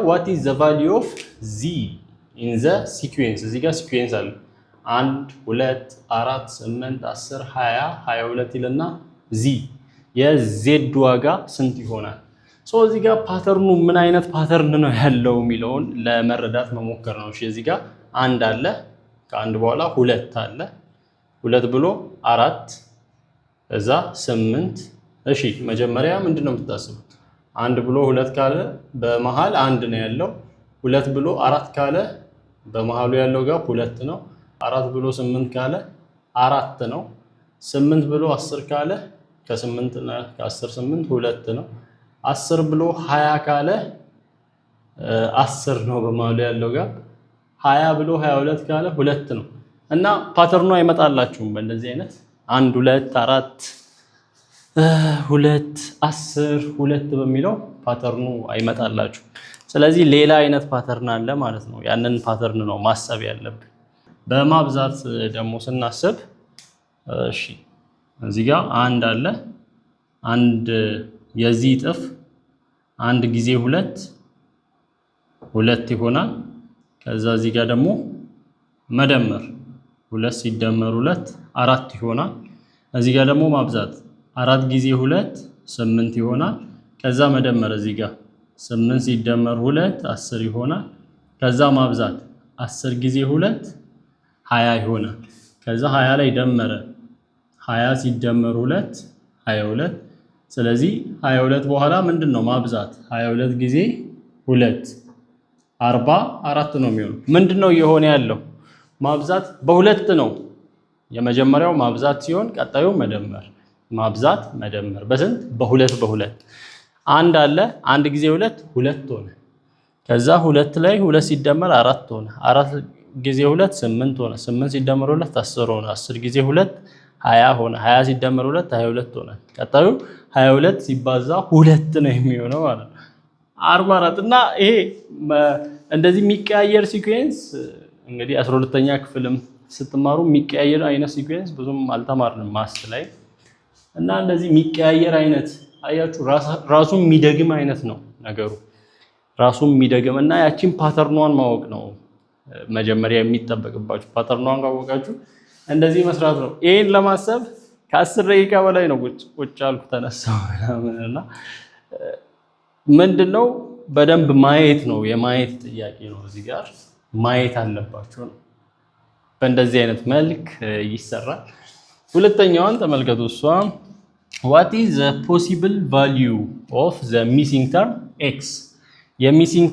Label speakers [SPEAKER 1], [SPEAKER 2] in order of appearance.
[SPEAKER 1] what is the value of z in the sequence? እዚህ ጋር sequence አለ 1 2 4 8 10 20 22 ይልና z የz ዋጋ ስንት ይሆናል? ሶ እዚህ ጋር ፓተርኑ ምን አይነት ፓተርን ነው ያለው የሚለውን ለመረዳት መሞከር ነው። እሺ እዚህ ጋር 1 አለ ከአንድ በኋላ 2 አለ 2 ብሎ 4 እዛ 8 እሺ መጀመሪያ ምንድነው የምታስቡት? 1 ብሎ 2 ካለ በመሃል 1 ነው ያለው 2 ብሎ 4 ካለ በመሃሉ ያለው ጋር 2 ነው 4 ብሎ 8 ካለ 4 ነው 8 ብሎ 10 ካለ ከ8 እና ከ10 8 2 ነው 10 ብሎ 20 ካለ 10 ነው በመሃሉ ያለው ጋር 20 ብሎ 22 ካለ 2 ነው እና ፓተርኑ አይመጣላችሁም በእንደዚህ አይነት 1 2 4 2 10 2 በሚለው ፓተርኑ አይመጣላችሁ። ስለዚህ ሌላ አይነት ፓተርን አለ ማለት ነው። ያንን ፓተርን ነው ማሰብ ያለብን። በማብዛት ደግሞ ስናስብ እሺ እዚህ ጋር 1 አለ 1 የዚህ ጥፍ 1 ጊዜ 2 2 ይሆናል። ከዛ እዚህ ጋር ደግሞ መደመር 2 ሲደመር 2 4 ይሆናል። እዚህ ጋር ደግሞ ማብዛት 4 ጊዜ 2 8 ይሆናል። ከዛ መደመር እዚህ ጋር 8 ሲደመር 2 10 ይሆናል። ከዛ ማብዛት 10 ጊዜ 2 20 ይሆናል። ከዛ 20 ላይ ደመረ 20 ሲደመር 2 22 ስለዚህ 22 በኋላ ምንድነው ማብዛት 22 ጊዜ 2 44 ነው የሚሆነው። ምንድነው እየሆነ ያለው? ማብዛት በሁለት ነው። የመጀመሪያው ማብዛት ሲሆን ቀጣዩ መደመር ማብዛት መደመር በስንት በሁለት 1 አለ 1 ጊዜ 2 2 ሆነ። ከዛ 2 ላይ 2 ሲደመር 4 ሆነ 4 ጊዜ 2 8 ሆነ 8 ሲደመር 2 10 ሆነ 10 ጊዜ 2 20 ሆነ 20 ሲደመር 2 22 ሆነ። ቀጣዩ 22 ሲባዛ 2 ነው የሚሆነው ማለት ነው 44 እና ይሄ እንደዚህ የሚቀያየር ሲኩዌንስ እንግዲህ 12ኛ ክፍልም ስትማሩ የሚቀያየር አይነት ሲኩዌንስ ብዙም አልተማርንም ማስ ላይ እና እንደዚህ የሚቀያየር አይነት አያችሁ ራሱን የሚደግም አይነት ነው ነገሩ ራሱን የሚደግም እና ያቺን ፓተርኗን ማወቅ ነው መጀመሪያ የሚጠበቅባችሁ። ፓተርኗን ካወቃችሁ እንደዚህ መስራት ነው። ይሄን ለማሰብ ከ10 ደቂቃ በላይ ነው ቁጭ አልኩ ተነሳው እና ምንድነው በደንብ ማየት ነው የማየት ጥያቄ ነው። እዚህ ጋር ማየት አለባችሁ ነው። በእንደዚህ አይነት መልክ ይሰራል። ሁለተኛዋን ተመልከቱ። እሷ what is the possible value of the missing term x የሚሲንግ